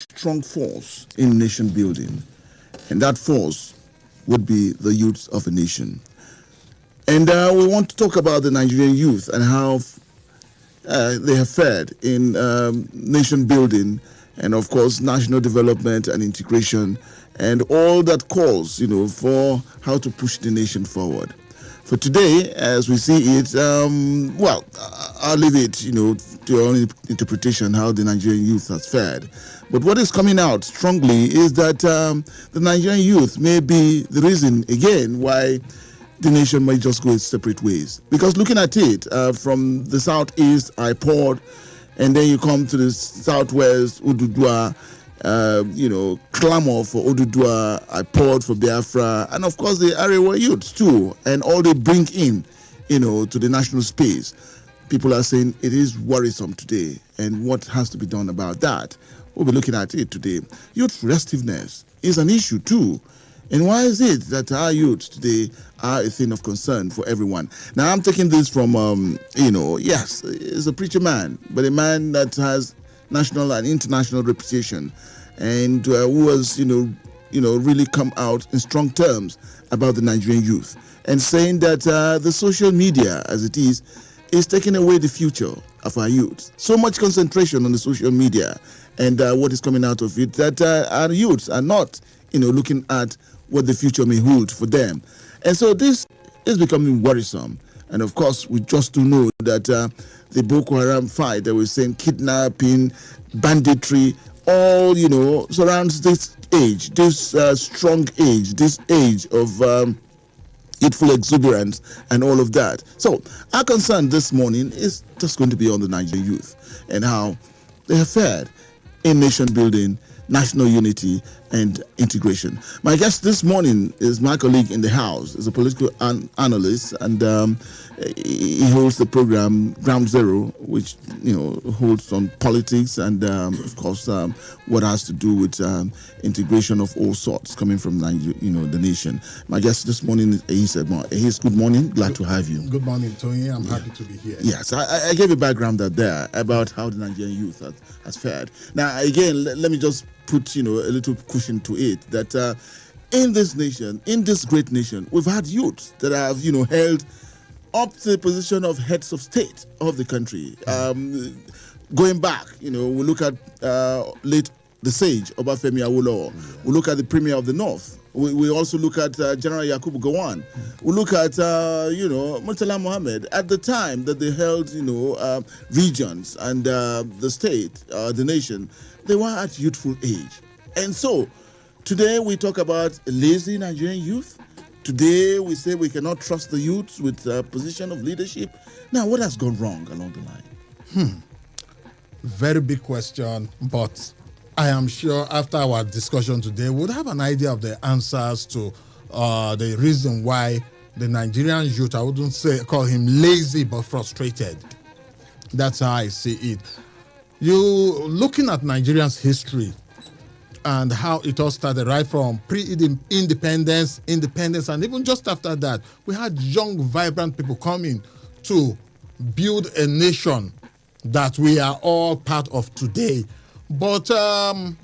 strong force in nation building, and that force would be the youth of a nation. And we want to talk about the Nigerian youth and how they have fared in nation building and, of course, national development and integration and all that calls, for how to push the nation forward. For today, as we see it, I'll leave it, to your own interpretation how the Nigerian youth has fared. But what is coming out strongly is that the Nigerian youth may be the reason, again, why the nation might just go its separate ways. Because looking at it, from the southeast, IPOD, and then you come to the southwest, Ududua, clamor for Ududua, IPOD for Biafra, and of course the Arewa youths too, and all they bring in, to the national space. People are saying it is worrisome today, and what has to be done about that? We'll be looking at it today. Youth restiveness is an issue too. And why is it that our youth today are a thing of concern for everyone? Now, I'm taking this from, yes, he's a preacher man, but a man that has national and international reputation, and who has, really come out in strong terms about the Nigerian youth, and saying that the social media, as it is taking away the future of our youth. So much concentration on the social media and what is coming out of it, that our youths are not, looking at what the future may hold for them. And so this is becoming worrisome. And of course, we just do know that the Boko Haram fight that we're saying, kidnapping, banditry, all, surrounds this age, this strong age, this age of youthful exuberance and all of that. So our concern this morning is just going to be on the Nigerian youth and how they have fared in nation building, national unity, and integration. My guest this morning is my colleague in the House, is a political analyst, and he holds the program Ground Zero, which holds on politics and of course what has to do with integration of all sorts coming from the nation. My guest this morning is Ehis. Good morning, glad to have you. Good morning, Tony. I'm happy to be here. Yes, I gave a background there about how the Nigerian youth has fared. Now again, let me just put a little cushion to it, that in this nation, in this great nation, we've had youths that have held up to the position of heads of state of the country. Going back, we look at late the sage Obafemi Awolowo. We look at the Premier of the North. We also look at General Yakubu Gowon. We look at Murtala Mohammed. At the time that they held regions and the state, the nation, they were at youthful age. And so today we talk about lazy Nigerian youth. Today we say we cannot trust the youths with a position of leadership. Now, what has gone wrong along the line? Very big question, but I am sure after our discussion today, we'll have an idea of the answers to the reason why the Nigerian youth, I wouldn't call him lazy, but frustrated. That's how I see it. You looking at Nigeria's history and how it all started right from pre-independence, independence, and even just after that, we had young, vibrant people coming to build a nation that we are all part of today. But along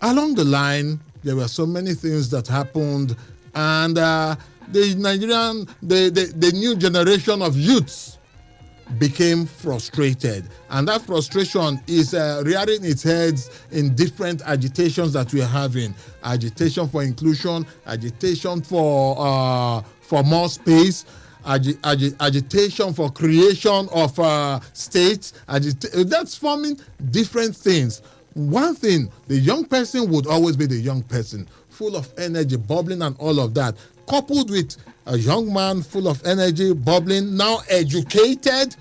the line, there were so many things that happened, and the new generation of youths became frustrated, and that frustration is rearing its heads in different agitations that we are having. Agitation for inclusion, agitation for more space, agitation for creation of states. That's forming different things. One thing, the young person would always be the young person, full of energy, bubbling and all of that, coupled with a young man full of energy, bubbling, now educated.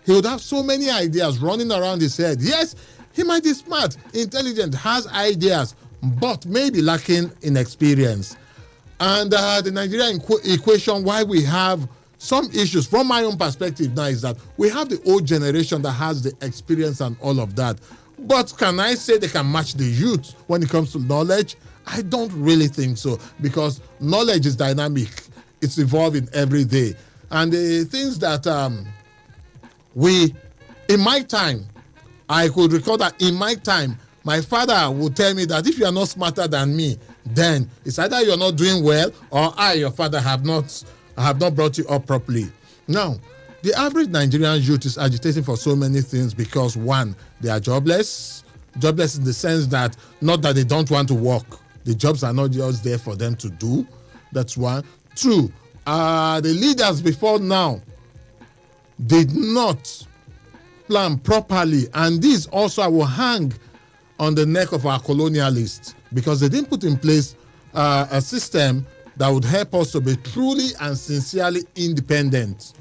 He would have so many ideas running around his head. Yes, he might be smart, intelligent, has ideas, but maybe lacking in experience. And the Nigerian equation, why we have some issues, from my own perspective now, is that we have the old generation that has the experience and all of that. But can I say they can match the youth when it comes to knowledge? I don't really think so, because knowledge is dynamic. It's evolving every day. And the things that in my time, I could recall that in my time, My father would tell me that if you are not smarter than me, then it's either you're not doing well or I, your father, have not brought you up properly. Now, the average Nigerian youth is agitating for so many things because, one, they are jobless. Jobless in the sense that not that they don't want to work. The jobs are not just there for them to do. That's one. Two, the leaders before now did not plan properly, and this also will hang on the neck of our colonialists because they didn't put in place a system that would help us to be truly and sincerely independent.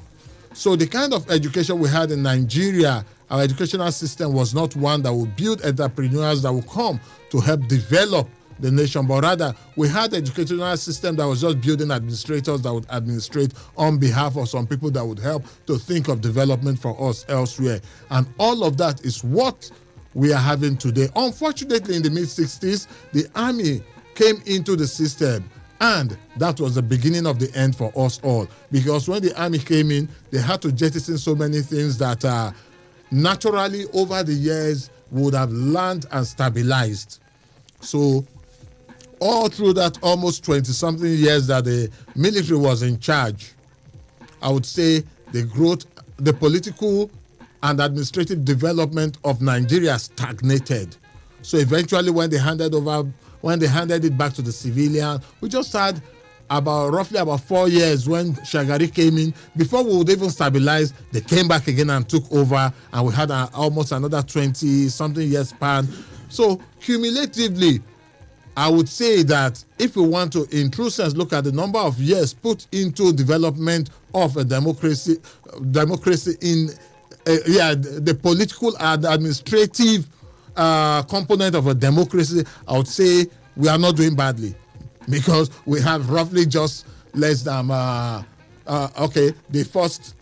So the kind of education we had in Nigeria, our educational system was not one that would build entrepreneurs that would come to help develop the nation, but rather we had an educational system that was just building administrators that would administrate on behalf of some people that would help to think of development for us elsewhere. And all of that is what we are having today. Unfortunately, in the mid-60s, the army came into the system, and that was the beginning of the end for us all. Because when the army came in, they had to jettison so many things that naturally over the years would have learned and stabilized. So all through that almost 20-something years that the military was in charge, I would say the growth, the political and administrative development of Nigeria stagnated. So eventually when they handed it back to the civilian, we just had roughly about 4 years when Shagari came in. Before we would even stabilize, they came back again and took over, and we had almost another 20-something years span. So cumulatively, I would say that if we want to, in true sense, look at the number of years put into development of a democracy in the political and administrative component of a democracy, I would say we are not doing badly, because we have roughly just less than the first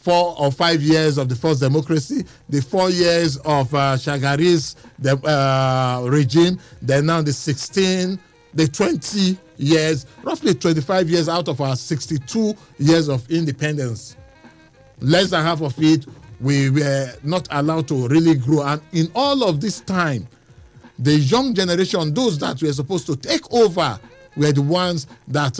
4 or 5 years of the first democracy, the 4 years of Shagari's regime, then now the 20 years, roughly 25 years out of our 62 years of independence. Less than half of it, we were not allowed to really grow. And in all of this time, the young generation, those that were supposed to take over, were the ones that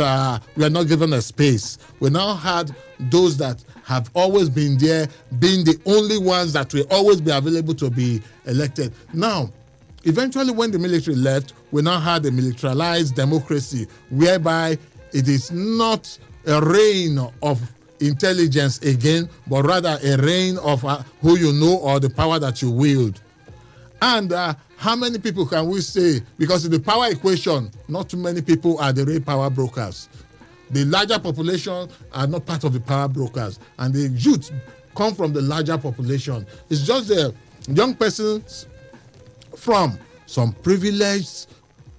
were not given a space. We now had those that have always been there, being the only ones that will always be available to be elected. Now, eventually when the military left, we now had a militarized democracy, whereby it is not a reign of intelligence again, but rather a reign of who you know or the power that you wield. And how many people can we say? Because in the power equation, not too many people are the real power brokers. The larger population are not part of the power brokers, and the youth come from the larger population. It's just the young persons from some privileged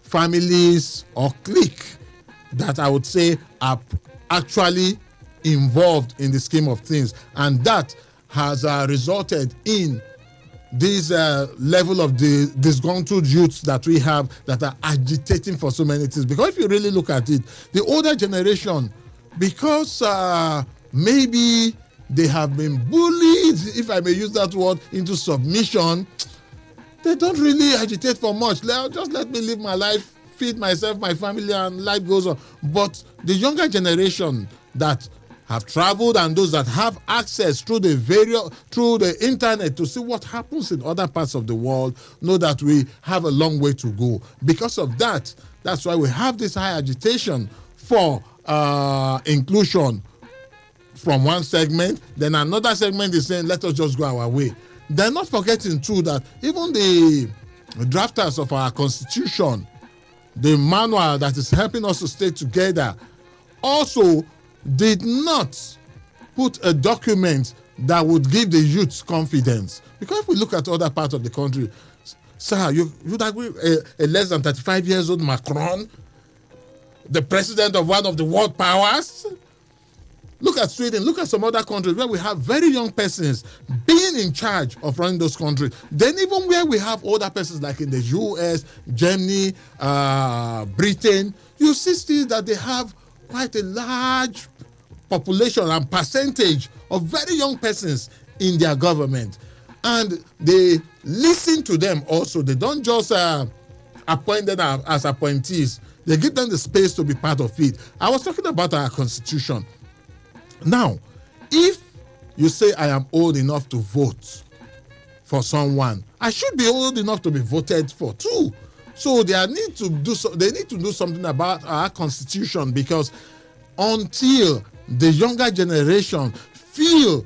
families or clique that I would say are actually involved in the scheme of things, and that has resulted in this level of the disgruntled youths that we have that are agitating for so many things. Because if you really look at it, the older generation, because maybe they have been bullied, if I may use that word, into submission, they don't really agitate for much. Just let me live my life, feed myself, my family, and life goes on. But the younger generation that have traveled and those that have access through the internet to see what happens in other parts of the world know that we have a long way to go. Because of that, that's why we have this high agitation for inclusion from one segment. Then another segment is saying, let us just go our way. They're not forgetting too that even the drafters of our constitution, the manual that is helping us to stay together, also did not put a document that would give the youths confidence. Because if we look at other parts of the country, sir, you'd agree a less than 35 years old Macron, the president of one of the world powers? Look at Sweden, look at some other countries where we have very young persons being in charge of running those countries. Then even where we have older persons like in the US, Germany, Britain, you see still that they have quite a large population and percentage of very young persons in their government. And they listen to them also. They don't just appoint them as appointees. They give them the space to be part of it. I was talking about our constitution. Now, if you say I am old enough to vote for someone, I should be old enough to be voted for too. So they need to do something about our constitution, because until the younger generation feel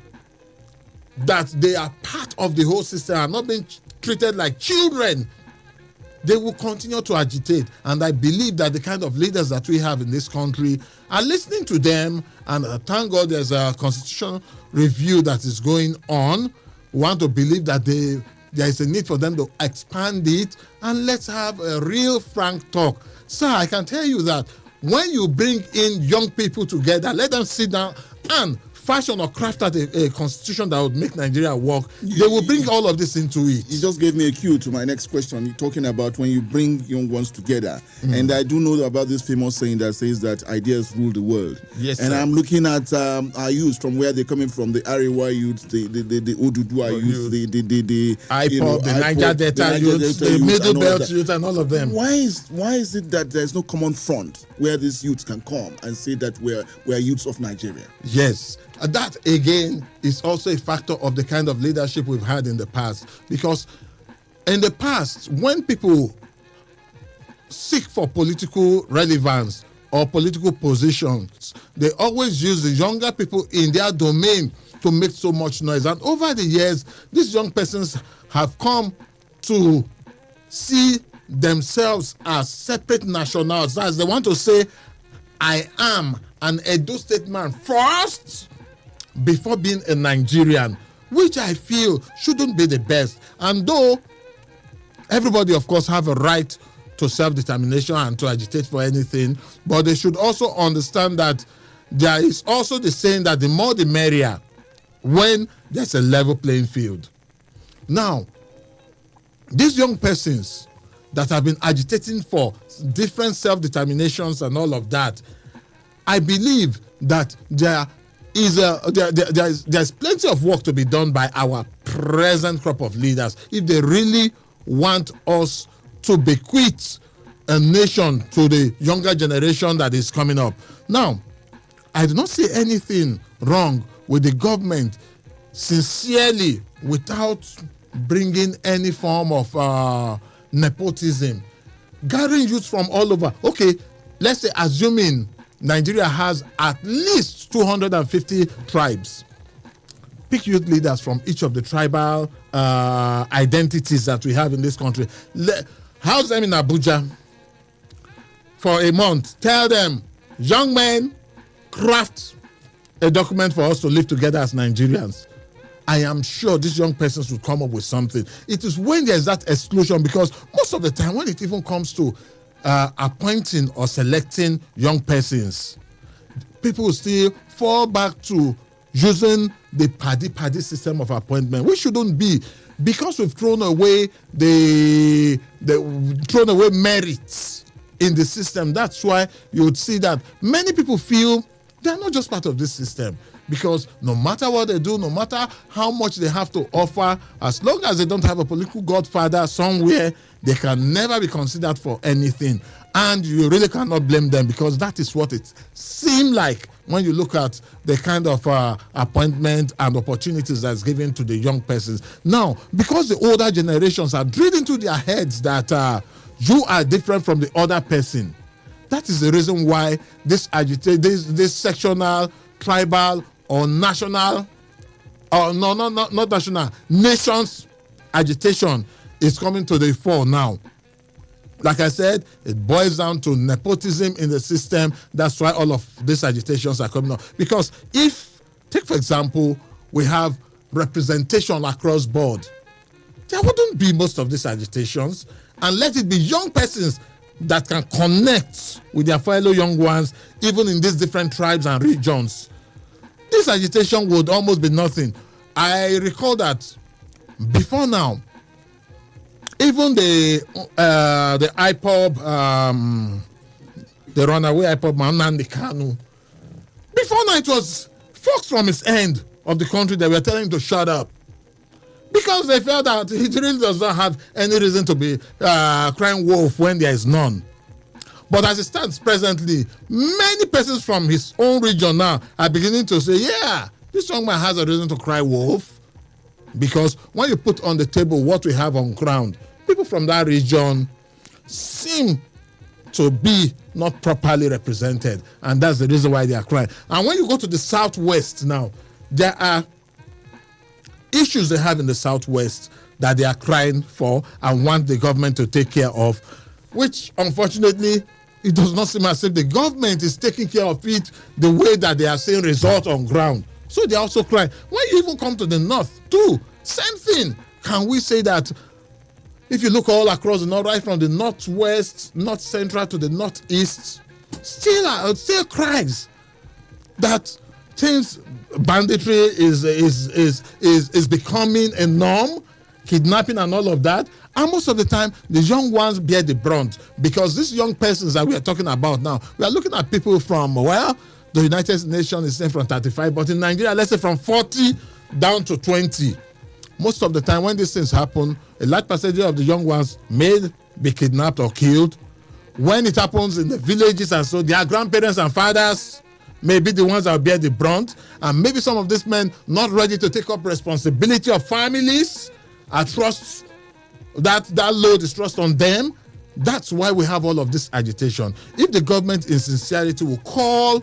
that they are part of the whole system and not being treated like children, they will continue to agitate. And I believe that the kind of leaders that we have in this country are listening to them. And thank God there's a constitutional review that is going on. We want to believe that there is a need for them to expand it, and let's have a real frank talk. Sir, I can tell you that when you bring in young people together, let them sit down and fashion or craft out a constitution that would make Nigeria work, they will bring all of this into it. You just gave me a cue to my next question. You're talking about when you bring young ones together. And I do know about this famous saying that says that ideas rule the world. Yes, and sir. I'm looking at our youth, from where they're coming from, the Arewa youth, the Odudua youth, the IPOB, the Niger Delta youth, the Middle Belt youth, and all of them. Why is it that there's no common front where these youths can come and say that we're youths of Nigeria? Yes. That again is also a factor of the kind of leadership we've had in the past. Because in the past, when people seek for political relevance or political positions, they always use the younger people in their domain to make so much noise. And over the years, these young persons have come to see themselves as separate nationals. As they want to say, I am an Edo State man first, before being a Nigerian, which I feel shouldn't be the best. And though everybody, of course, have a right to self-determination and to agitate for anything, but they should also understand that there is also the saying that the more the merrier when there's a level playing field. Now, these young persons that have been agitating for different self-determinations and all of that, I believe that there's plenty of work to be done by our present crop of leaders if they really want us to bequeath a nation to the younger generation that is coming up. Now, I do not see anything wrong with the government sincerely, without bringing any form of nepotism, gathering youth from all over. Okay, let's say, assuming Nigeria has at least 250 tribes. Pick youth leaders from each of the tribal identities that we have in this country. House them in Abuja for a month. Tell them, young men, craft a document for us to live together as Nigerians. I am sure these young persons will come up with something. It is when there's that exclusion, because most of the time when it even comes to appointing or selecting young persons, people still fall back to using the paddy system of appointment, which shouldn't be, because we've thrown away thrown away merits in the system. That's why you would see that many people feel they're not just part of this system, because no matter what they do, no matter how much they have to offer, as long as they don't have a political godfather somewhere, they can never be considered for anything. And you really cannot blame them, because that is what it seems like when you look at the kind of appointment and opportunities that's given to the young persons. Now, because the older generations are drilled into their heads that you are different from the other person, that is the reason why this sectional, tribal, or national, or not national, nations agitation is coming to the fore now. Like I said, it boils down to nepotism in the system. That's why all of these agitations are coming up. Because if, take for example, we have representation across board, there wouldn't be most of these agitations, and let it be young persons that can connect with their fellow young ones, even in these different tribes and regions. This agitation would almost be nothing. I recall that before now, even the IPOB, the runaway IPOB man, Nnamdi Kanu, before now it was folks from his end of the country that were telling him to shut up. because they felt that he really does not have any reason to be crying wolf when there is none. But as it stands presently, many persons from his own region now are beginning to say, yeah, this young man has a reason to cry wolf. Because when you put on the table what we have on ground, people from that region seem to be not properly represented. And that's the reason why they are crying. And when you go to the Southwest now, there are issues they have in the Southwest that they are crying for and want the government to take care of, which unfortunately it does not seem as if the government is taking care of it the way that they are seeing results on ground. So they are also crying. When you even come to the North too, same thing. Can we say that if you look all across the North, right from the Northwest, North Central to the Northeast, still cries that things, banditry is becoming a norm, kidnapping and all of that. And most of the time, the young ones bear the brunt, because these young persons that we are talking about now, we are looking at people from, well, the United Nations is saying from 35, but in Nigeria, let's say from 40 down to 20. Most of the time when these things happen, a large percentage of the young ones may be kidnapped or killed. When it happens in the villages and so, their grandparents and fathers may be the ones that bear the brunt, and maybe some of these men not ready to take up responsibility of families, are trust that load is thrust on them. That's why we have all of this agitation. If the government in sincerity will call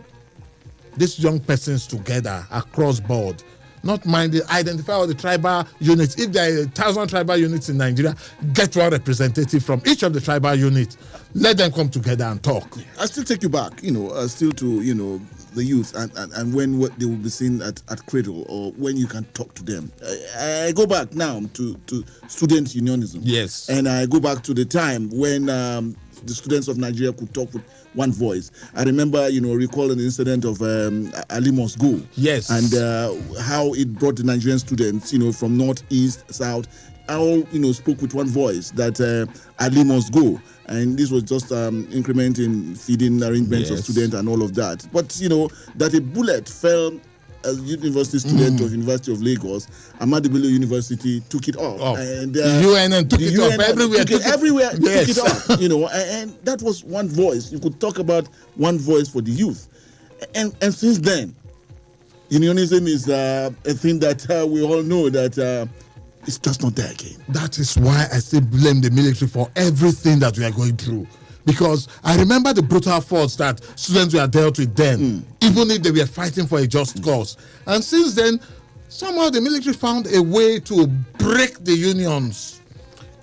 these young persons together across board, not mind it, identify all the tribal units. If there are 1,000 tribal units in Nigeria, get one representative from each of the tribal units. Let them come together and talk. I still take you back, still to, the youth and when what they will be seen at Cradle, or when you can talk to them. I go back now to student unionism. Yes. And I go back to the time when the students of Nigeria could talk with one voice. I remember, recalling the incident of Ali Must Go. Yes. And how it brought the Nigerian students, from north, east, south, all, spoke with one voice that Ali must go. And this was just increment in feeding arrangements of students and all of that. But, that a bullet fell as a university student of University of Lagos, Ahmadu Bello University took it off. And the UNN took it off everywhere. Took it off, and that was one voice. You could talk about one voice for the youth. And since then, unionism is a thing that we all know that it's just not there again. That is why I still blame the military for everything that we are going through. Because I remember the brutal faults that students were dealt with then, even if they were fighting for a just cause. And since then, somehow the military found a way to break the unions,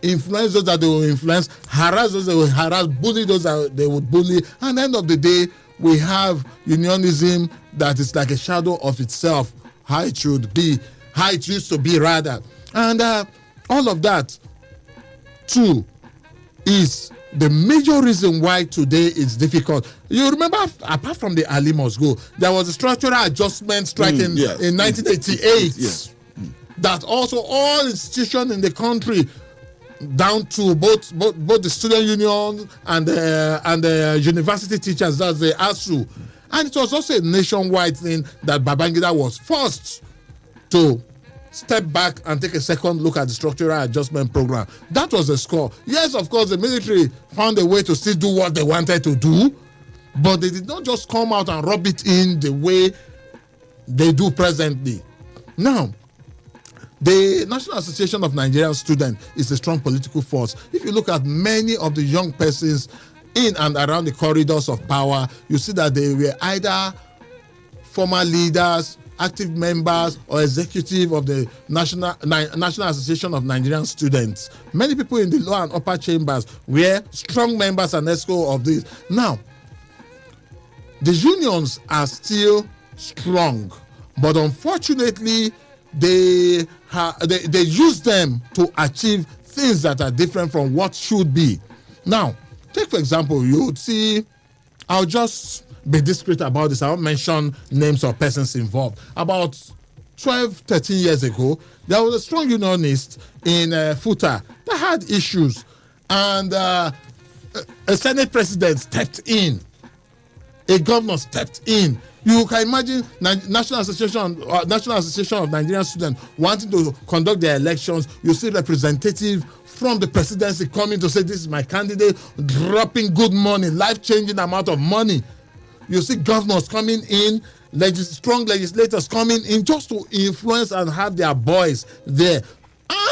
influence those that they will influence, harass those that will harass, bully those that they would bully. And at the end of the day, we have unionism that is like a shadow of itself, how it should be, how it used to be rather. And all of that, too, is the major reason why today is difficult. You remember, apart from the Ali Must Go, there was a structural adjustment strike in 1988 that also all institutions in the country, down to both the student union and the university teachers, that's the ASU. And it was also a nationwide thing that Babangida was forced to step back and take a second look at the structural adjustment program. That was the score. Yes, of course, the military found a way to still do what they wanted to do, but they did not just come out and rub it in the way they do presently. Now, the National Association of Nigerian Students is a strong political force. If you look at many of the young persons in and around the corridors of power, you see that they were either former leaders, active members, or executive of the National Association of Nigerian Students. Many people in the lower and upper chambers were strong members and ESCO of this. Now, the unions are still strong, but unfortunately, they use them to achieve things that are different from what should be. Now, take for example, you would see, I'll just be discreet about this. I won't mention names or persons involved. About 12, 13 years ago, there was a strong unionist in Futa that had issues, and a Senate president stepped in a governor stepped in. You can imagine National Association of Nigerian Students wanting to conduct their elections. You see representative from the presidency coming to say, this is my candidate, dropping good money, life-changing amount of money. You see governors coming in, strong legislators coming in just to influence and have their boys there.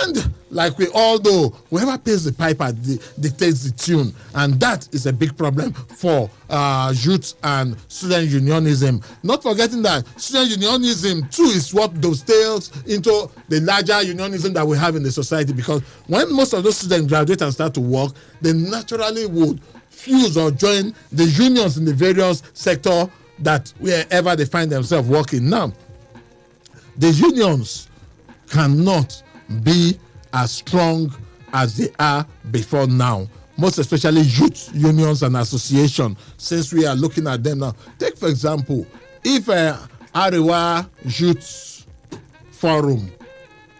And like we all know, whoever pays the piper dictates the tune. And that is a big problem for youth and student unionism. Not forgetting that student unionism too is what dovetails into the larger unionism that we have in the society. Because when most of those students graduate and start to work, they naturally would fuse or join the unions in the various sectors that wherever they find themselves working. Now, the unions cannot be as strong as they are before now, most especially youth unions and associations, since we are looking at them now. Take, for example, if Arewa Youth Forum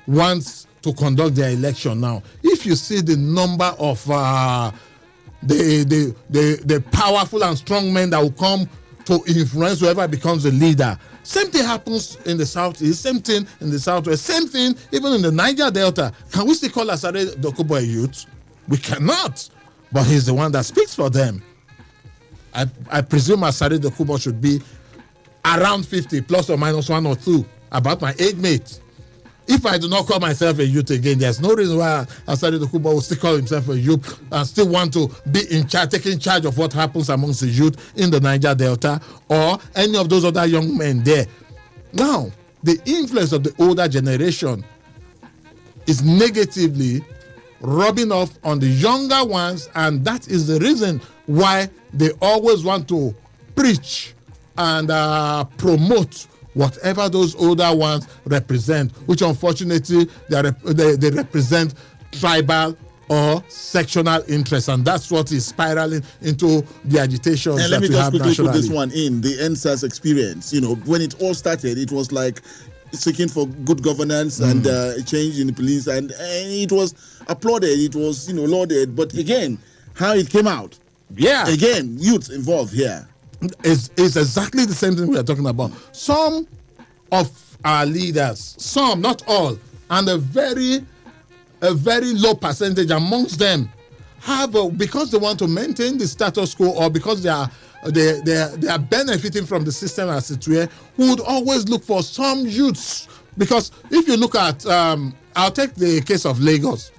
wants to conduct their election now, if you see the number of the powerful and strong men that will come to influence whoever becomes the leader. Same thing happens in the southeast, same thing in the southwest, same thing even in the Niger Delta. Can we still call Asare Dokubo a youth? We cannot, but he's the one that speaks for them. I presume Asare Dokubo should be around 50 plus or minus 1 or 2, about my age mate. If I do not call myself a youth again, there's no reason why Asare Dokubo will still call himself a youth and still want to be in charge, taking charge of what happens amongst the youth in the Niger Delta or any of those other young men there. Now, the influence of the older generation is negatively rubbing off on the younger ones, and that is the reason why they always want to preach and promote whatever those older ones represent, which unfortunately they represent tribal or sectional interests, and that's what is spiraling into the agitation. And let me just quickly put this one in the NSAS experience. You know, when it all started, it was like seeking for good governance and a change in the police, and it was applauded, it was lauded. But again, how it came out, again, youth involved here. It's exactly the same thing we are talking about. Some of our leaders, some, not all, and a very low percentage amongst them have, because they want to maintain the status quo or because they are benefiting from the system as it were, would always look for some youths. Because if you look at, I'll take the case of Lagos.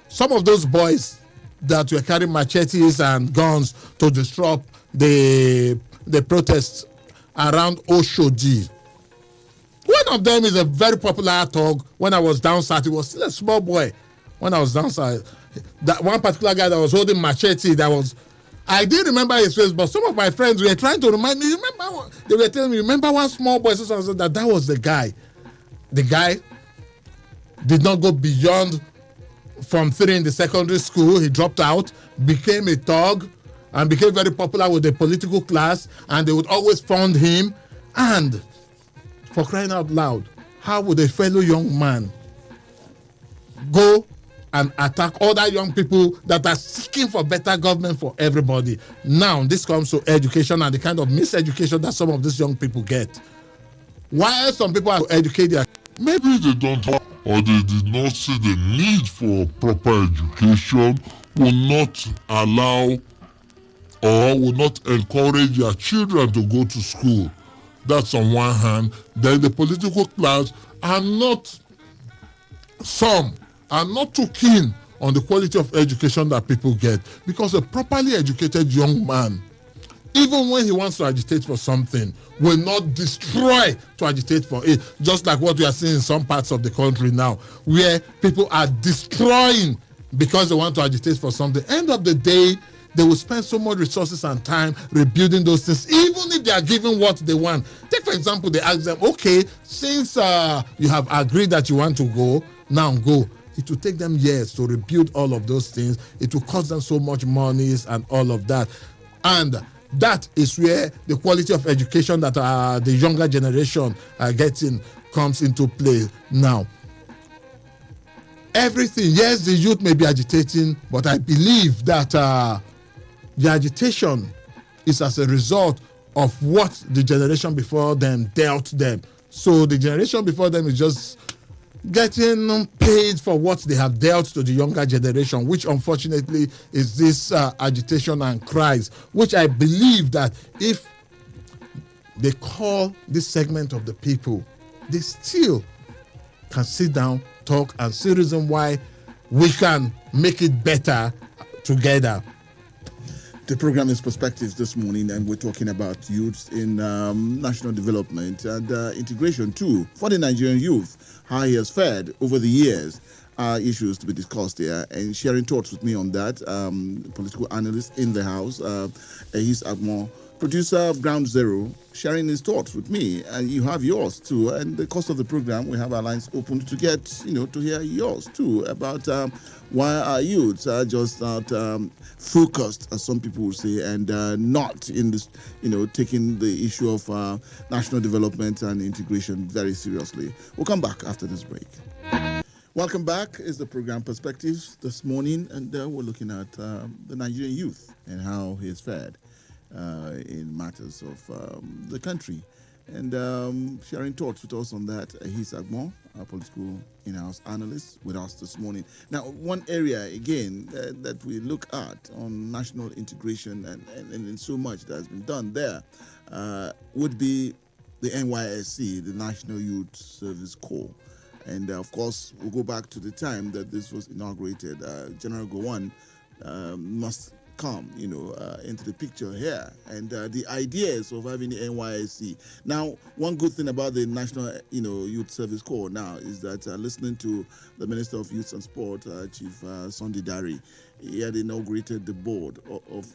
Some of those boys that were carrying machetes and guns to disrupt the protests around Oshodi. One of them is a very popular thug. When I was down south, he was still a small boy. When I was down south, that one particular guy that was holding machete, I didn't remember his face, but some of my friends were trying to remind me. They were telling me, remember one small boy? So that was the guy. The guy did not go beyond Form 3 in the secondary school. He dropped out, became a thug, and became very popular with the political class, and they would always fund him. And for crying out loud, how would a fellow young man go and attack other young people that are seeking for better government for everybody? Now, this comes to education and the kind of miseducation that some of these young people get. While some people are educated, maybe they don't have, or they did not see the need for proper education, will not allow or will not encourage their children to go to school. That's on one hand. Then the political class some are not too keen on the quality of education that people get, because a properly educated young man, even when he wants to agitate for something, will not destroy to agitate for it. Just like what we are seeing in some parts of the country now, where people are destroying because they want to agitate for something. End of the day, they will spend so much resources and time rebuilding those things, even if they are given what they want. Take, for example, they ask them, okay, since you have agreed that you want to go, now go. It will take them years to rebuild all of those things. It will cost them so much money and all of that. And that is where the quality of education that the younger generation are getting comes into play now. Everything, yes, the youth may be agitating, but I believe that the agitation is as a result of what the generation before them dealt them. So the generation before them is just getting paid for what they have dealt to the younger generation, which unfortunately is this agitation and cries, which I believe that if they call this segment of the people, they still can sit down, talk, and see reason why we can make it better together. The program is Perspectives this morning, and we're talking about youth in national development and integration too for the Nigerian youth, how he has fared over the years. Issues to be discussed here, and sharing thoughts with me on that, political analyst in the house, Ahis Agmo, producer of Ground Zero, sharing his thoughts with me, and you have yours too. And the course of the program, we have our lines open to get, to hear yours too about why our youths are just not focused, as some people would say, and not in this, taking the issue of national development and integration very seriously. We'll come back after this break. Welcome back. Is the program Perspectives this morning, and we're looking at the Nigerian youth and how he has fared in matters of the country, and sharing thoughts with us on that. Ahis Agmo, our political in-house analyst, with us this morning. Now, one area again that we look at on national integration and so much that has been done there would be the NYSC, the National Youth Service Corps. And of course, we'll go back to the time that this was inaugurated. General Gowon must come, into the picture here, and the ideas of having the NYSC. Now, one good thing about the National, Youth Service Corps now is that listening to the Minister of Youth and Sport, Chief Sunday Dari, he had inaugurated the board of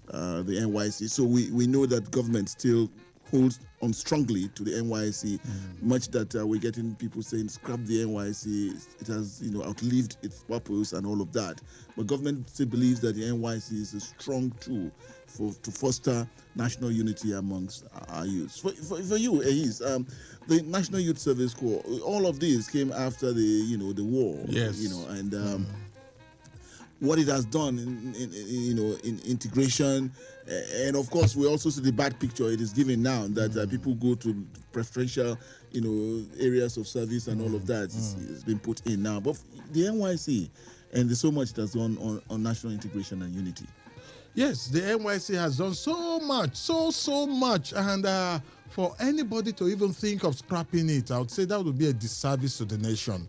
the NYSC. So we know that government still holds on strongly to the NYSC, much that we're getting people saying scrap the NYSC, it has outlived its purpose and all of that. But government still believes that the NYSC is a strong tool to foster national unity amongst our youth. For you, Ahis, the National Youth Service Corps, all of this came after the war. Yes. And what it has done in integration, and of course we also see the bad picture it is giving now that people go to preferential areas of service and all of that is being put in now. But the NYC, and there's so much that's done on national integration and unity. Yes, the NYC has done so much, so much, and for anybody to even think of scrapping it, I would say that would be a disservice to the nation,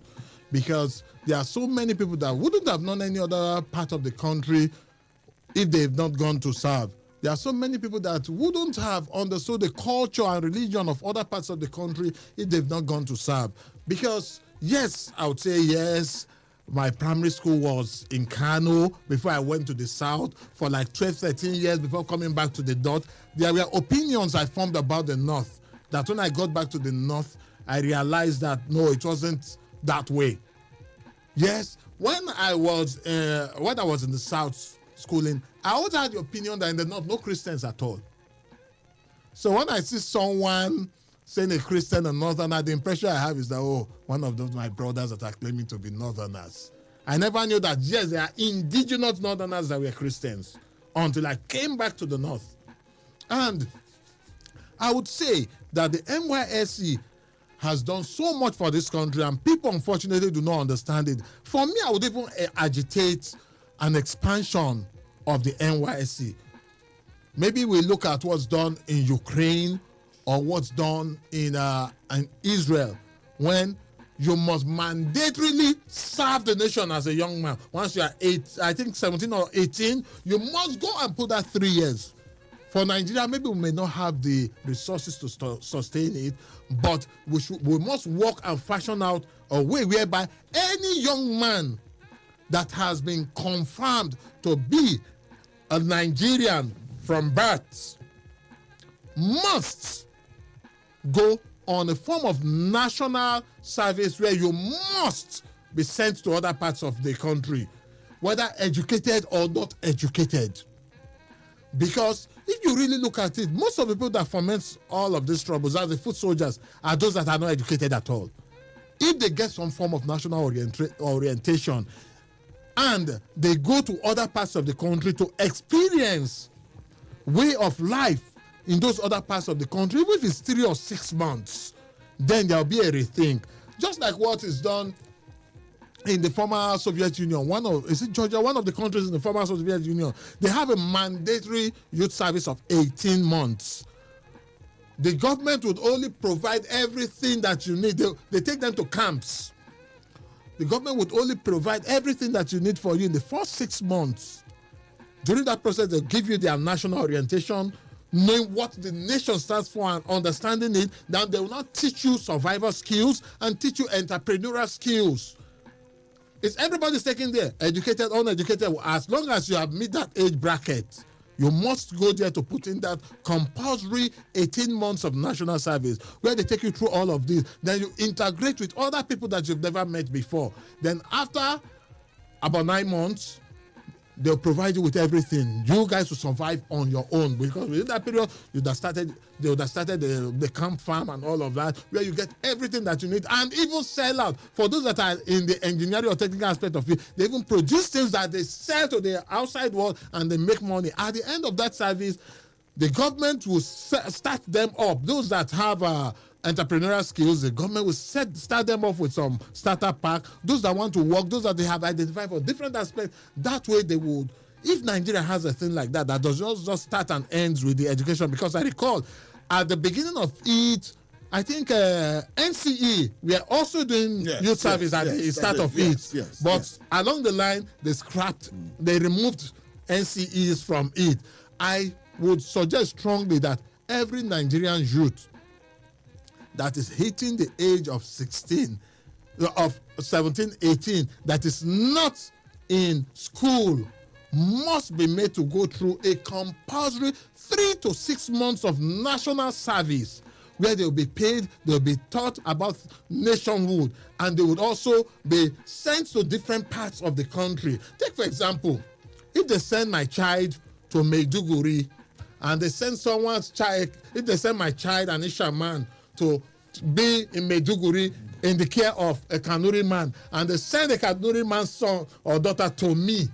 because there are so many people that wouldn't have known any other part of the country if they've not gone to serve. There are so many people that wouldn't have understood the culture and religion of other parts of the country if they've not gone to serve. Because, yes, I would say yes, my primary school was in Kano before I went to the south for like 12, 13 years before coming back to the north. There were opinions I formed about the north that when I got back to the north, I realized that, no, it wasn't that way. Yes, when I was in the south schooling, I always had the opinion that in the north, no Christians at all. So when I see someone saying a Christian and northerner, the impression I have is that, one of those my brothers that are claiming to be northerners. I never knew that, yes, there are indigenous northerners that were Christians until I came back to the north. And I would say that the NYSC has done so much for this country, and people unfortunately do not understand it. For me, I would even agitate an expansion of the NYSC. Maybe we look at what's done in Ukraine or what's done in Israel, when you must mandatorily serve the nation as a young man. Once you are 17 or 18, you must go and put that 3 years. For Nigeria, maybe we may not have the resources to sustain it, but we must work and fashion out a way whereby any young man that has been confirmed to be a Nigerian from birth must go on a form of national service where you must be sent to other parts of the country, whether educated or not educated. Because if you really look at it, most of the people that foment all of these troubles as the foot soldiers are those that are not educated at all. If they get some form of national orientation and they go to other parts of the country to experience way of life in those other parts of the country, even if it's 3 or 6 months, then there'll be a rethink. Just like what is done in the former Soviet Union. Is it Georgia? One of the countries in the former Soviet Union. They have a mandatory youth service of 18 months. The government would only provide everything that you need. They take them to camps. The government would only provide everything that you need for you in the first 6 months. During that process, they'll give you their national orientation, knowing what the nation stands for and understanding it. Then they will not teach you survival skills and teach you entrepreneurial skills. It's everybody's taking there, educated, uneducated. As long as you have met that age bracket, you must go there to put in that compulsory 18 months of national service where they take you through all of this. Then you integrate with other people that you've never met before. Then after about 9 months, they'll provide you with everything. You guys will survive on your own, because within that period, they would have started the camp farm and all of that, where you get everything that you need and even sell out. For those that are in the engineering or technical aspect of it, they even produce things that they sell to the outside world and they make money. At the end of that service, the government will start them up. Those that have entrepreneurial skills, the government will start them off with some startup pack. Those that want to work, those that they have identified for different aspects, that way they would. If Nigeria has a thing like that does not just start and ends with the education, because I recall at the beginning of it, I think NCE, we are also doing youth service at the start of it. But along the line, they they removed NCEs from it. I would suggest strongly that every Nigerian youth that is hitting the age of 17, 18, that is not in school, must be made to go through a compulsory 3 to 6 months of national service, where they'll be paid, they'll be taught about nationhood, and they would also be sent to different parts of the country. Take, for example, if they send my child to Maiduguri, and they send someone's child, if they send my child, an Isha man, to be in Maiduguri in the care of a Kanuri man, and they send a Kanuri man's son or daughter to me,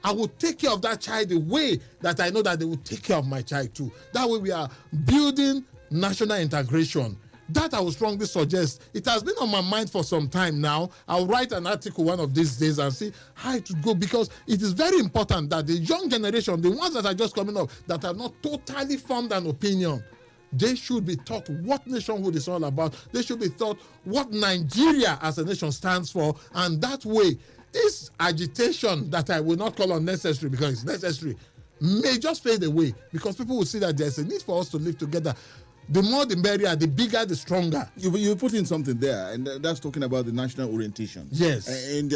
I will take care of that child the way that I know that they will take care of my child too. That way we are building national integration. That I would strongly suggest. It has been on my mind for some time now. I'll write an article one of these days and see how it would go, because it is very important that the young generation, the ones that are just coming up, that have not totally formed an opinion, they should be taught what nationhood is all about. They should be taught what Nigeria as a nation stands for, and that way, this agitation that I will not call unnecessary because it's necessary may just fade away, because people will see that there's a need for us to live together. The more the merrier, the bigger the stronger. You put in something there, and that's talking about the national orientation. Yes. And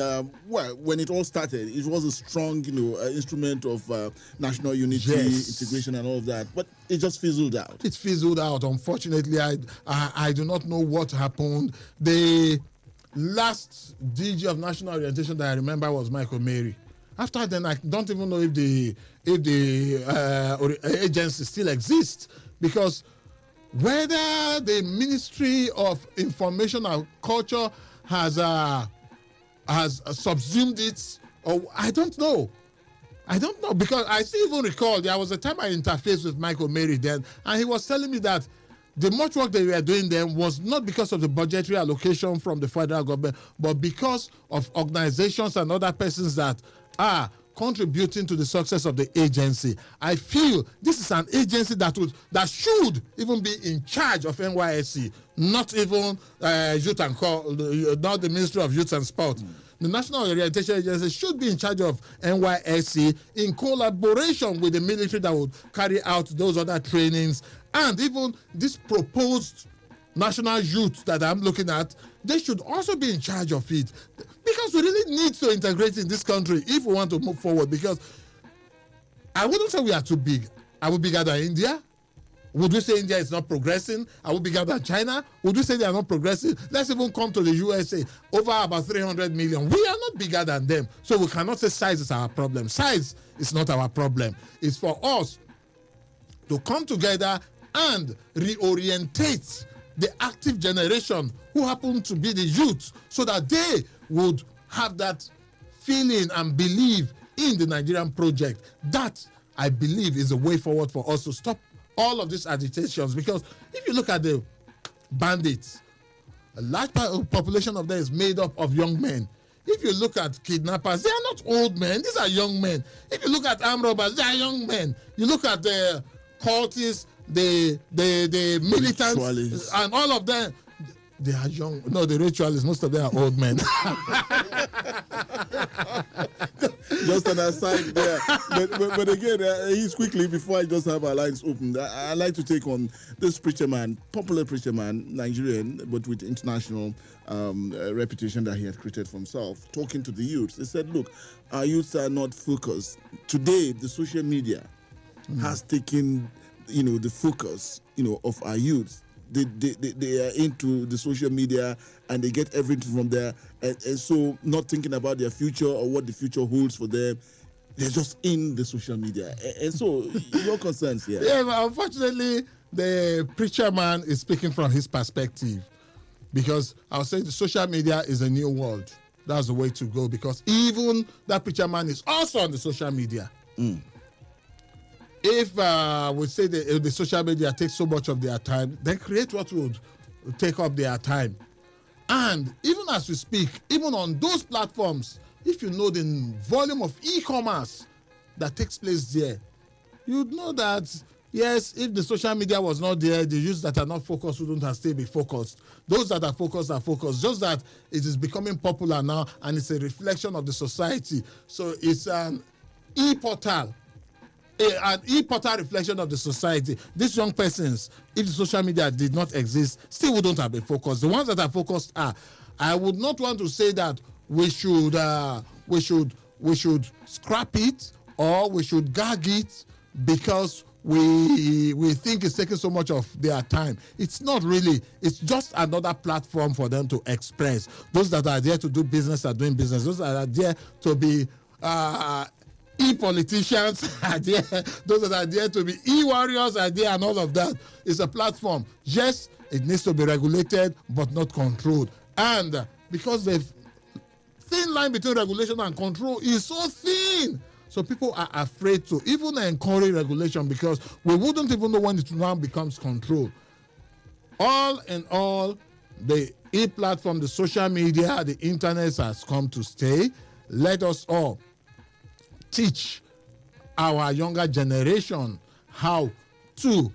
well, when it all started, it was a strong, instrument of national unity, integration, and all of that. But it just fizzled out. It fizzled out. Unfortunately, I do not know what happened. The last DG of national orientation that I remember was Michael Mary. After then, I don't even know if the agency still exists, because whether the Ministry of Information and Culture has subsumed it, or I don't know, because I still even recall there was a time I interfaced with Michael Mary then, and he was telling me that the much work that we were doing then was not because of the budgetary allocation from the federal government, but because of organizations and other persons that are contributing to the success of the agency. I feel this is an agency that should even be in charge of NYSC, not even Youth and not the Ministry of Youth and Sport. The National Orientation Agency should be in charge of NYSC in collaboration with the military that would carry out those other trainings, and even this proposed national youth that I'm looking at, they should also be in charge of it, because we really need to integrate in this country if we want to move forward. Because I wouldn't say we are too big. Are we bigger than India? Would we say India is not progressing? Are we bigger than China? Would we say they are not progressing? Let's even come to the USA, over about 300 million. We are not bigger than them. So we cannot say size is our problem. Size is not our problem. It's for us to come together and reorientate the active generation who happen to be the youth, so that they would have that feeling and believe in the Nigerian project. That I believe is a way forward for us to stop all of these agitations. Because if you look at the bandits, a large population of them is made up of young men. If you look at kidnappers, they are not old men. These are young men. If you look at armed robbers, they are young men. You look at the cultists, the militants, ritualists, and all of them, they are young. No, the ritualists, most of them are old men. Just an aside there. But again, he's quickly, before I just have our lines open, I like to take on this preacher man, popular preacher man, Nigerian, but with international reputation that he had created for himself, talking to the youths. He said, look, our youths are not focused. Today, the social media has taken, the focus, of our youths. They are into the social media and they get everything from there, and so not thinking about their future or what the future holds for them. They're just in the social media, and so your concerns here. Yeah, but unfortunately, the preacher man is speaking from his perspective, because I'll say the social media is a new world. That's the way to go, because even that preacher man is also on the social media. If we say the social media takes so much of their time, then create what would take up their time. And even as we speak, even on those platforms, if you know the volume of e-commerce that takes place there, you'd know that, yes, if the social media was not there, the youths that are not focused wouldn't have still be focused. Those that are focused are focused. Just that it is becoming popular now, and it's a reflection of the society. So it's an e-portal. An e-portal reflection of the society. These young persons, if the social media did not exist, still wouldn't have been focused. The ones that are focused are. I would not want to say that we should scrap it or we should gag it because we think it's taking so much of their time. It's not really. It's just another platform for them to express. Those that are there to do business are doing business. Those that are there to be e-politicians are there. Those that are there to be e-warriors are there, and all of that is a platform. Yes, it needs to be regulated, but not controlled. And because the thin line between regulation and control is so thin, so people are afraid to even encourage regulation, because we wouldn't even know when it now becomes control. All in all, the e-platform, the social media, the internet has come to stay. Let us all teach our younger generation how to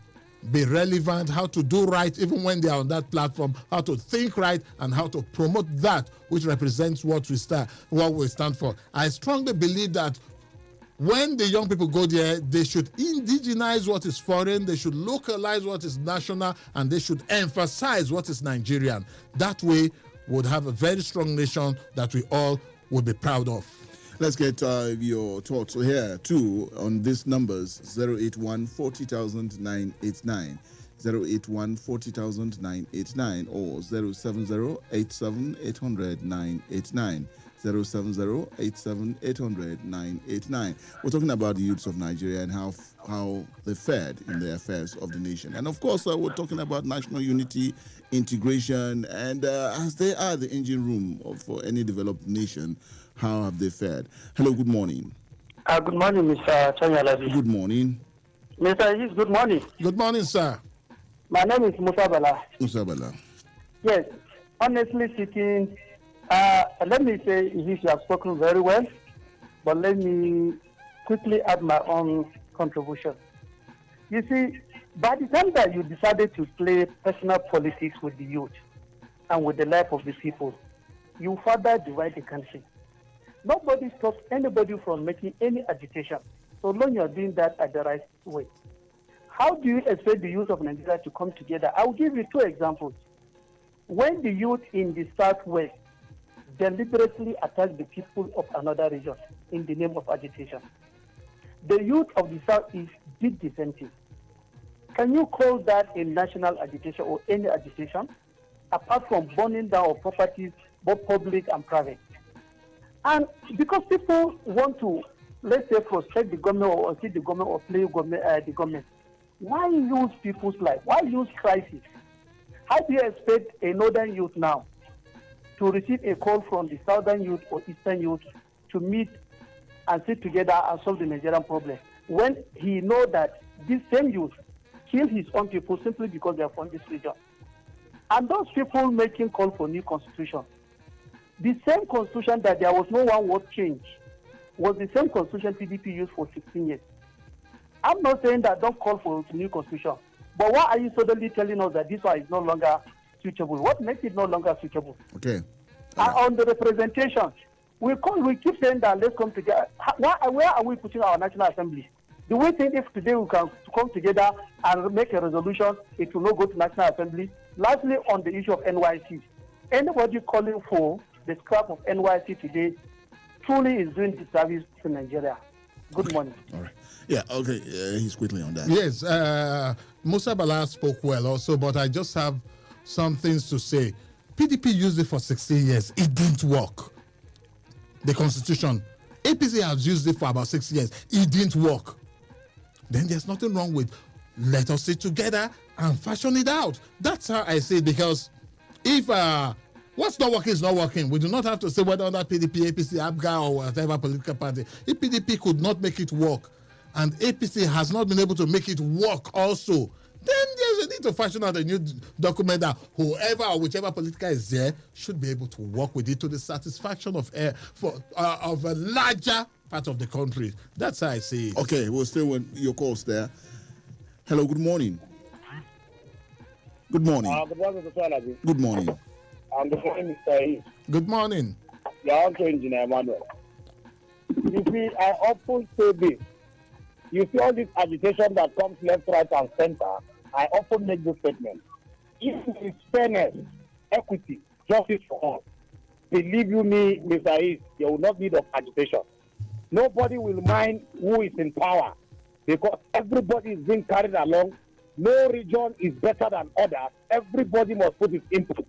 be relevant, how to do right even when they are on that platform, how to think right, and how to promote that which represents what we stand for. I strongly believe that when the young people go there, they should indigenize what is foreign, they should localize what is national, and they should emphasize what is Nigerian. That way, we'll have a very strong nation that we all will be proud of. Let's get your thoughts here too on these numbers: 081 40,000 989, 081 40,000 989, or 070 87 800 989, 070 87 800 989. We're talking about the youths of Nigeria and how they fared in the affairs of the nation, and of course we're talking about national unity, integration, and as they are the engine room for any developed nation. How have they fared? Hello, good morning. Good morning, Mr. Chanyalabi. Good morning. Mr. Aziz, good morning. Good morning, sir. My name is Musa Bala. Musa Bala. Yes, honestly speaking, let me say you have spoken very well, but let me quickly add my own contribution. You see, by the time that you decided to play personal politics with the youth and with the life of the people, you further divide the country. Nobody stops anybody from making any agitation, so long you are doing that at the right way. How do you expect the youth of Nigeria to come together? I will give you two examples. When the youth in the Southwest deliberately attack the people of another region in the name of agitation, the youth of the Southeast did the same thing. Can you call that a national agitation or any agitation, apart from burning down of properties, both public and private? And because people want to, let's say, frustrate the government or see the government or play the government, why use people's life? Why use crisis? How do you expect a northern youth now to receive a call from the southern youth or eastern youth to meet and sit together and solve the Nigerian problem? when he know that this same youth kill his own people simply because they are from this region. And those people making call for new constitution, the same constitution that there was no one word change was the same constitution PDP used for 16 years. I'm not saying that don't call for new constitution, but why are you suddenly telling us that this one is no longer suitable? What makes it no longer suitable? Okay. On the representation, we keep saying that let's come together. Where are we putting our National Assembly? Do we think if today we can come together and make a resolution, it will not go to National Assembly? Lastly, on the issue of NYC, anybody calling for the scrap of NYC today truly is doing disservice to Nigeria. Good morning. All right. Yeah, okay. He's quickly on that. Yes, Musa Bala spoke well also, but I just have some things to say. PDP used it for 16 years. It didn't work. The constitution. APC has used it for about 6 years. It didn't work. Then there's nothing wrong with let us sit together and fashion it out. That's how I say it, because if what's not working is not working. We do not have to say whether under PDP, APC, ABGA, or whatever political party. If PDP could not make it work, and APC has not been able to make it work also, then there's a need to fashion out a new document that whoever or whichever political is there should be able to work with it to the satisfaction of a larger part of the country. That's how I see it. Okay, we'll stay with your calls there. Hello, good morning. Good morning. Good morning, Mr. Alabi. Good morning. Good morning, Mr. E. Good morning. You are also Engineer Emmanuel. You see, I often say this. You see all this agitation that comes left, right, and center. I often make this statement. If it is fairness, equity, justice for all, believe you me, Mr. E, there will not need of agitation. Nobody will mind who is in power because everybody is being carried along. No region is better than others. Everybody must put his input.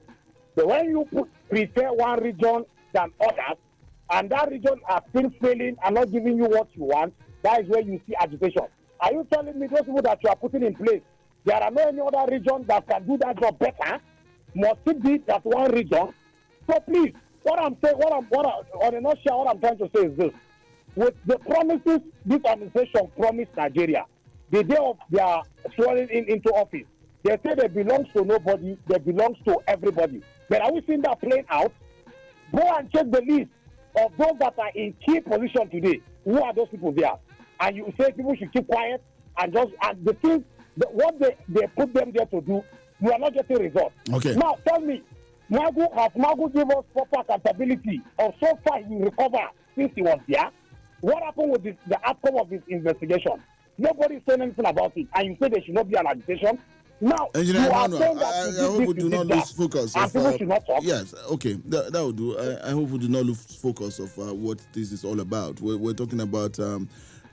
But when you prefer one region than others, and that region are still failing and not giving you what you want, that is where you see agitation. Are you telling me those people that you are putting in place, there are no any other region that can do that job better? Must it be that one region? So please, on a nutshell, what I'm trying to say is this. With the promises this administration promised Nigeria, the day of their swearing into office, they say they belongs to nobody, they belongs to everybody. But are we seeing that playing out? Go and check the list of those that are in key position today. Who are those people there? And you say people should keep quiet and the things, what they put them there to do, you are not getting results. Okay. Now tell me, Magu gave us proper accountability of so far he recovered since he was there. What happened with the outcome of this investigation? Nobody is saying anything about it, and you say there should not be an agitation. Now, Engineer you are Emmanuel, saying that I hope we do not lose focus. and people should not talk. Yes, okay, that will do. I hope we do not lose focus of what this is all about. We're talking about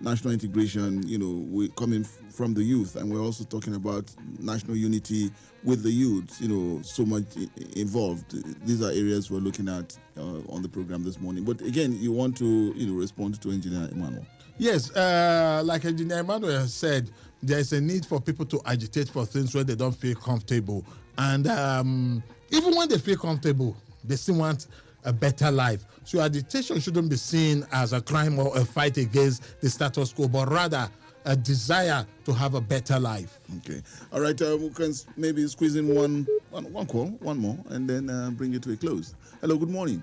national integration, we're coming from the youth, and we're also talking about national unity with the youth, so much involved. These are areas we're looking at on the program this morning. But again, you want to, respond to Engineer Emmanuel. Yes, like Engineer Emmanuel has said, there is a need for people to agitate for things where they don't feel comfortable. And even when they feel comfortable, they still want a better life. So agitation shouldn't be seen as a crime or a fight against the status quo, but rather a desire to have a better life. Okay. All right, we can maybe squeeze in one call, one more, and then bring it to a close. Hello, good morning.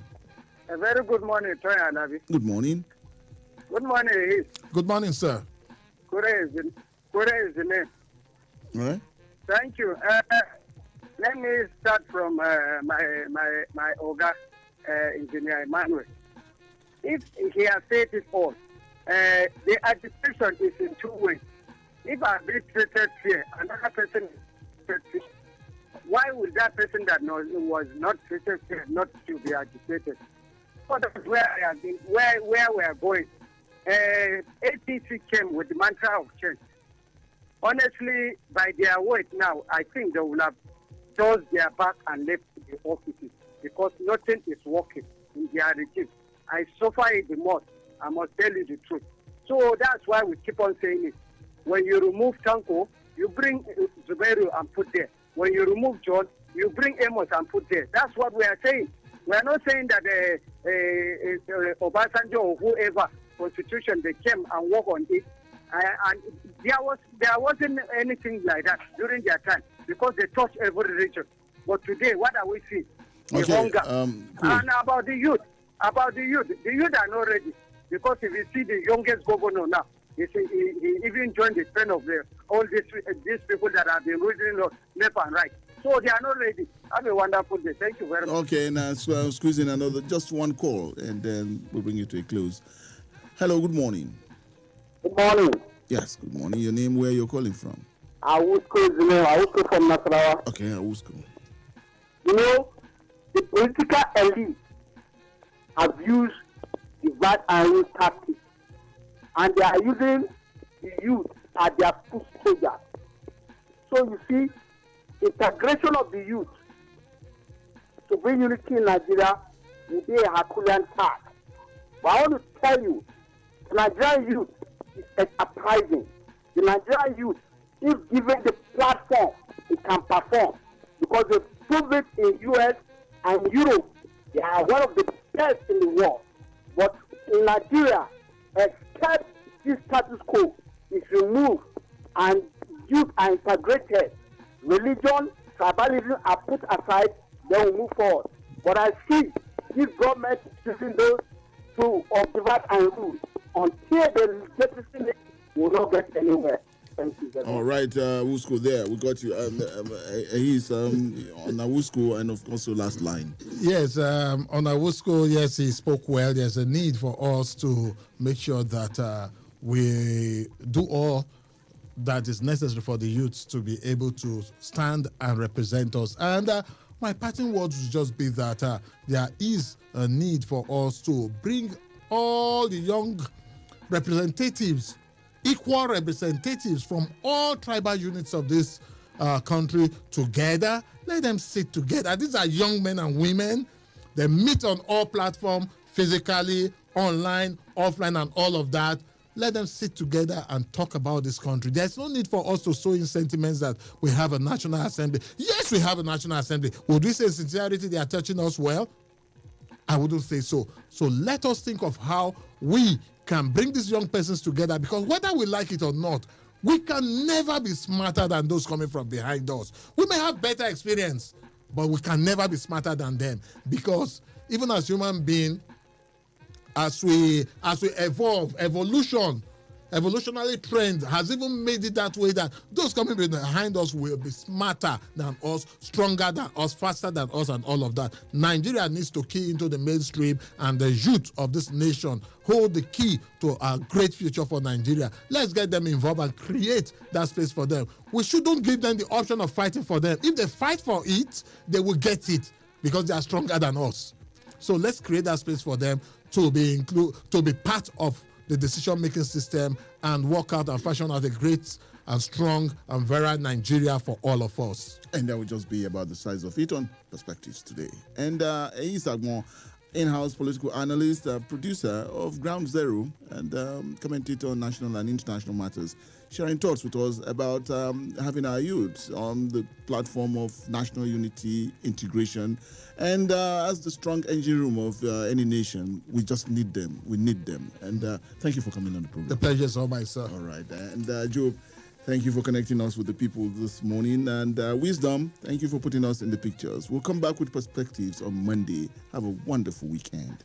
A very good morning, Troy Anabi. Good morning. Good morning, Heath. Good morning, sir. Kure is the name. All right. Thank you. Let me start from my Oga, Engineer Emmanuel. If he has said it all, the agitation is in two ways. If I'm being treated here, another person is treated. Why would that person that was not treated here not to be agitated? So that's where I have been, where we are going. APC came with the mantra of change. Honestly, by their weight now, I think they will have closed their back and left the offices because nothing is working in their regime. I suffer it the most. I must tell you the truth. So that's why we keep on saying it. When you remove Tanko, you bring Zubairu and put there. When you remove John, you bring Amos and put there. That's what we are saying. We are not saying that Obasanjo or whoever constitution they came and work on it. And there wasn't anything like that during their time because they touched every region. But today, what are we seeing? The hunger. Cool. And about the youth, the youth are not ready. Because if you see the youngest governor now, he even joined the trend of all these people that have been ruling left and right. So they are not ready. Have a wonderful day. Thank you very much. Okay, now so squeeze in another, just one call, and then we'll bring you to a close. Hello, good morning. Good morning. Yes, good morning. Your name, where you're calling from? Awusko is the name. Awusko from Nasarawa. Okay, Awusko. You know, the political elite have used divide and rule tactics, and they are using the youth as their foot soldiers. So you see, integration of the youth to bring unity in Nigeria will be a Herculean task. But I want to tell you, the Nigerian youth is enterprising. The Nigerian youth, if given the platform, it can perform. Because they prove it in US and Europe. They are one of the best in the world. But in Nigeria, except this status quo is removed and youth are integrated, religion, tribalism are put aside, then we move forward. But I see this government using those to divide and rule. Until the legislation will not get anywhere. Thank you very much. All right, Awusko, there, we got you. He's on Awusko, and of course, the last line. Yes, on Awusko, yes, he spoke well. There's a need for us to make sure that we do all that is necessary for the youths to be able to stand and represent us. And my parting words would just be that there is a need for us to bring all the young representatives, equal representatives from all tribal units of this country together. Let them sit together. These are young men and women. They meet on all platforms, physically, online, offline, and all of that. Let them sit together and talk about this country. There's no need for us to sow in sentiments that we have a National Assembly. Yes, we have a National Assembly. Would we say in sincerity they are touching us well? I wouldn't say so. So let us think of how we can bring these young persons together, because whether we like it or not, we can never be smarter than those coming from behind us. We may have better experience, but we can never be smarter than them, because even as human beings, as we evolve, evolutionary trend has even made it that way that those coming behind us will be smarter than us, stronger than us, faster than us, and all of that. Nigeria needs to key into the mainstream, and the youth of this nation hold the key to a great future for Nigeria. Let's get them involved and create that space for them. We shouldn't give them the option of fighting for them. If they fight for it, they will get it because they are stronger than us. So let's create that space for them to be part of the decision-making system and work out and fashion out a great and strong and varied Nigeria for all of us. And that will just be about the size of it on Perspectives today. And Eyi Sagmo, in-house political analyst, producer of Ground Zero, and commentator on national and international matters, sharing thoughts with us about having our youth on the platform of national unity, integration, and as the strong engine room of any nation, we just need them. We need them. And thank you for coming on the program. The pleasure is all myself. All right. And Joe, thank you for connecting us with the people this morning. And Wisdom, thank you for putting us in the pictures. We'll come back with Perspectives on Monday. Have a wonderful weekend.